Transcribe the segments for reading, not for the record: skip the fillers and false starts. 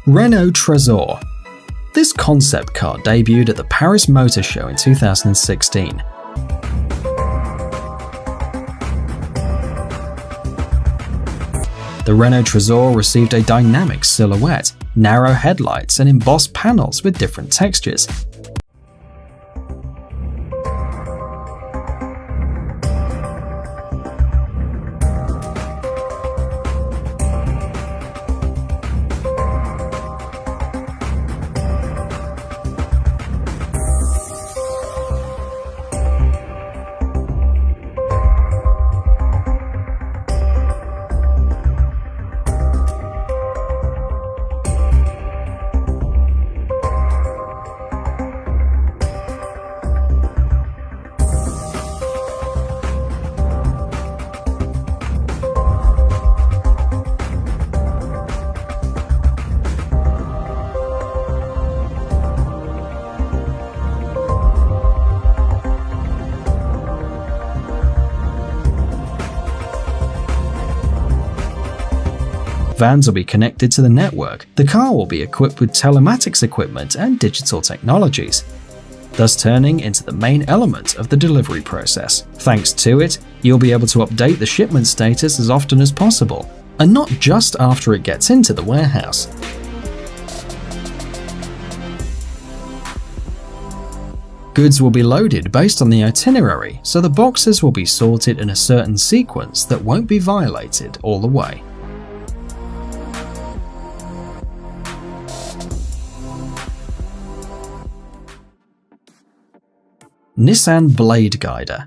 Renault Trésor. This concept car debuted at the Paris Motor Show in 2016. The Renault Trésor received a dynamic silhouette, narrow headlights, and embossed panels with different textures. Vans will be connected to the network. The car will be equipped with telematics equipment and digital technologies, thus turning into the main element of the delivery process. Thanks to it, you'll be able to update the shipment status as often as possible, and not just after it gets into the warehouse. Goods will be loaded based on the itinerary, so the boxes will be sorted in a certain sequence that won't be violated all the way. Nissan Blade Guider.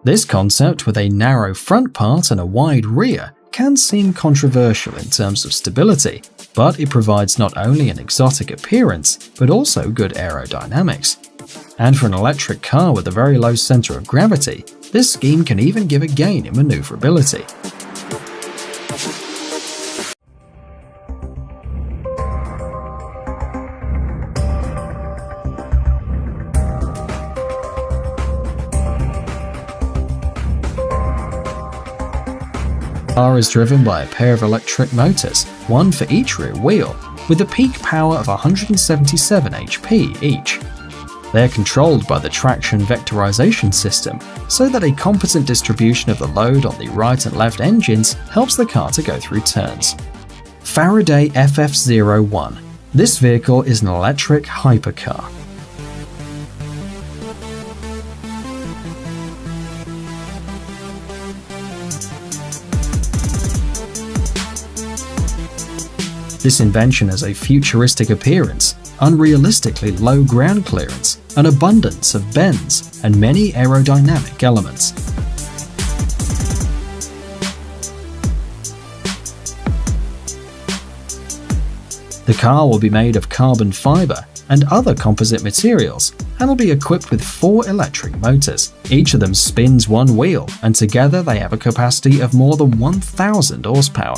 This concept, with a narrow front part and a wide rear, can seem controversial in terms of stability, but it provides not only an exotic appearance, but also good aerodynamics. And for an electric car with a very low center of gravity, this scheme can even give a gain in maneuverability. The car is driven by a pair of electric motors, one for each rear wheel, with a peak power of 177 HP each. They are controlled by the traction vectorization system, so that a competent distribution of the load on the right and left engines helps the car to go through turns. Ferrari FXX One. This vehicle is an electric hypercar. This invention has a futuristic appearance, unrealistically low ground clearance, an abundance of bends, and many aerodynamic elements. The car will be made of carbon fiber and other composite materials, and will be equipped with 4 electric motors. Each of them spins one wheel, and together they have a capacity of more than 1,000 horsepower.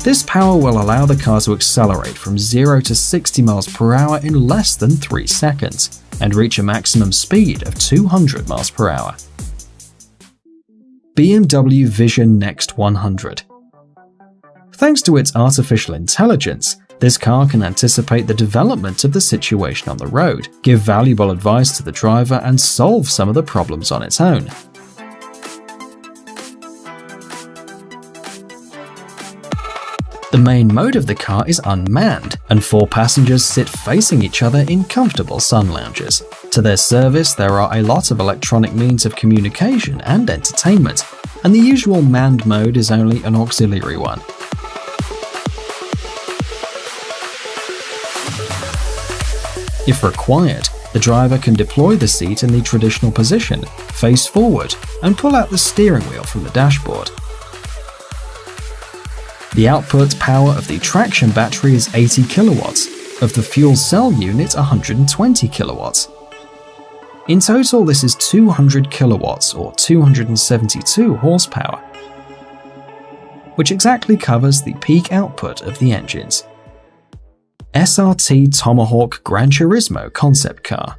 This power will allow the car to accelerate from 0 to 60 miles per hour in less than 3 seconds, and reach a maximum speed of 200 miles per hour. BMW Vision Next 100. Thanks to its artificial intelligence, this car can anticipate the development of the situation on the road, give valuable advice to the driver, and solve some of the problems on its own. The main mode of the car is unmanned, and 4 passengers sit facing each other in comfortable sun lounges. To their service, there are a lot of electronic means of communication and entertainment, and the usual manned mode is only an auxiliary one. If required, the driver can deploy the seat in the traditional position, face forward, and pull out the steering wheel from the dashboard. The output power of the traction battery is 80 kilowatts, of the fuel cell unit 120 kilowatts. In total, this is 200 kilowatts or 272 horsepower, which exactly covers the peak output of the engines. SRT Tomahawk Gran Turismo concept car.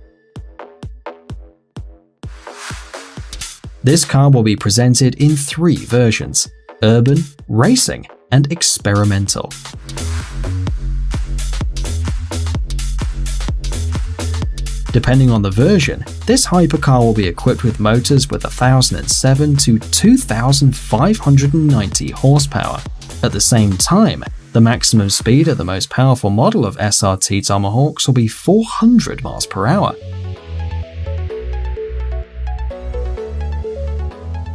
This car will be presented in 3 versions: urban, racing, and experimental. Depending on the version, this hypercar will be equipped with motors with 1,007 to 2,590 horsepower. At the same time, the maximum speed of the most powerful model of SRT Tomahawks will be 400 miles per hour.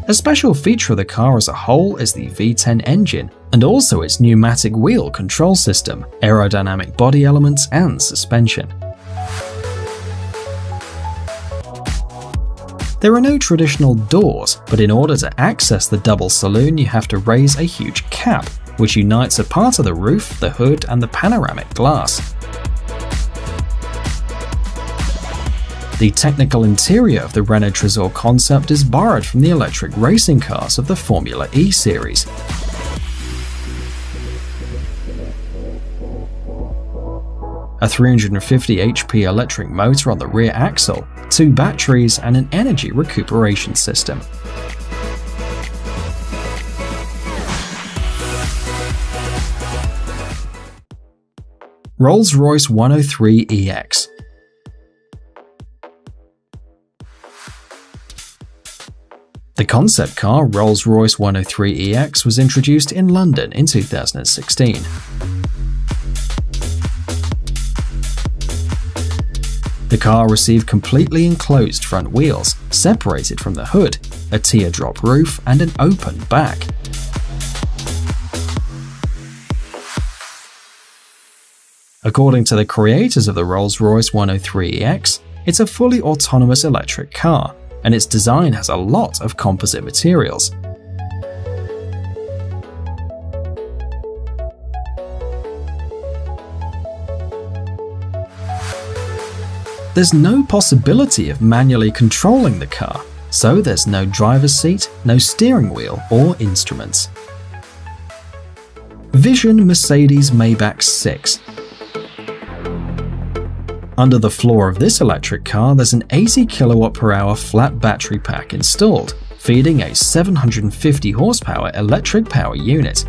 A special feature of the car as a whole is the V10 engine, and also its pneumatic wheel control system, aerodynamic body elements, and suspension. There are no traditional doors, but in order to access the double saloon you have to raise a huge cap, which unites a part of the roof, the hood, and the panoramic glass. The technical interior of the Renault Trésor concept is borrowed from the electric racing cars of the Formula E series. A 350 HP electric motor on the rear axle, 2 batteries, and an energy recuperation system. Rolls-Royce 103EX. The concept car Rolls-Royce 103EX was introduced in London in 2016. The car received completely enclosed front wheels, separated from the hood, a teardrop roof, and an open back. According to the creators of the Rolls-Royce 103EX, it's a fully autonomous electric car, and its design has a lot of composite materials. There's no possibility of manually controlling the car, so there's no driver's seat, no steering wheel or instruments. Vision Mercedes Maybach 6. Under the floor of this electric car, there's an 80 kWh flat battery pack installed, feeding a 750 horsepower electric power unit.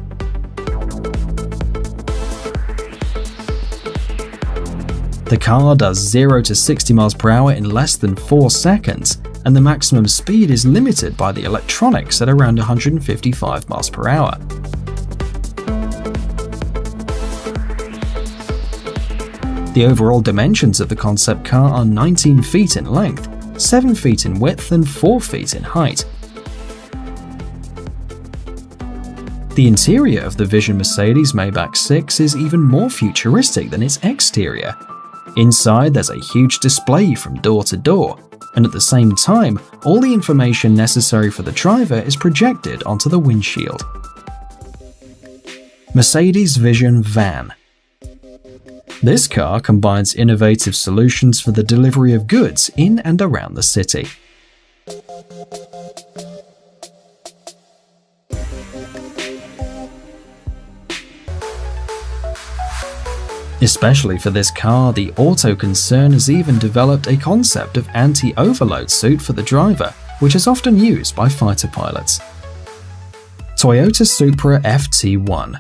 The car does 0 to 60 miles per hour in less than 4 seconds, and the maximum speed is limited by the electronics at around 155 miles per hour. The overall dimensions of the concept car are 19 feet in length, 7 feet in width, and 4 feet in height. The interior of the Vision Mercedes Maybach 6 is even more futuristic than its exterior. Inside, there's a huge display from door to door, and at the same time, all the information necessary for the driver is projected onto the windshield. Mercedes Vision Van. This car combines innovative solutions for the delivery of goods in and around the city. Especially for this car, the auto concern has even developed a concept of anti-overload suit for the driver, which is often used by fighter pilots. Toyota Supra FT1.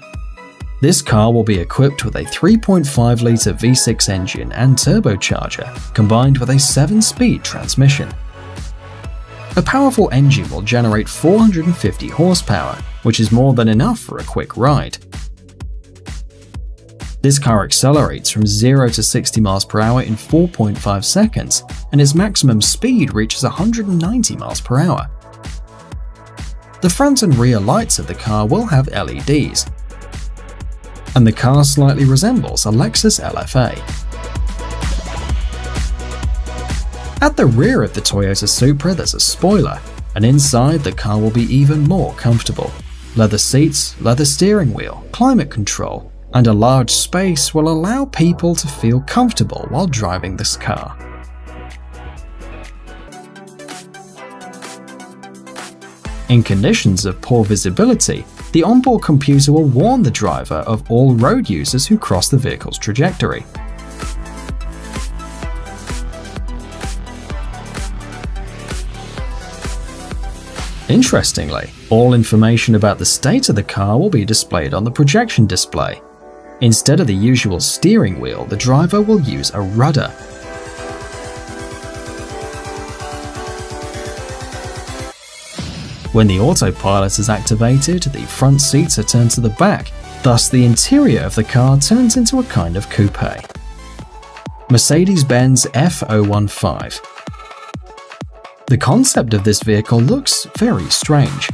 This car will be equipped with a 3.5-litre V6 engine and turbocharger, combined with a 7-speed transmission. A powerful engine will generate 450 horsepower, which is more than enough for a quick ride. This car accelerates from 0 to 60 miles per hour in 4.5 seconds, and its maximum speed reaches 190 miles per hour. The front and rear lights of the car will have LEDs, and the car slightly resembles a Lexus LFA. At the rear of the Toyota Supra there's a spoiler, and inside the car will be even more comfortable. Leather seats, leather steering wheel, climate control, and a large space will allow people to feel comfortable while driving this car. In conditions of poor visibility, The onboard computer will warn the driver of all road users who cross the vehicle's trajectory. Interestingly, all information about the state of the car will be displayed on the projection display. Instead of the usual steering wheel, the driver will use a rudder. When the autopilot is activated, the front seats are turned to the back, thus the interior of the car turns into a kind of coupe. Mercedes-Benz F015. The concept of this vehicle looks very strange.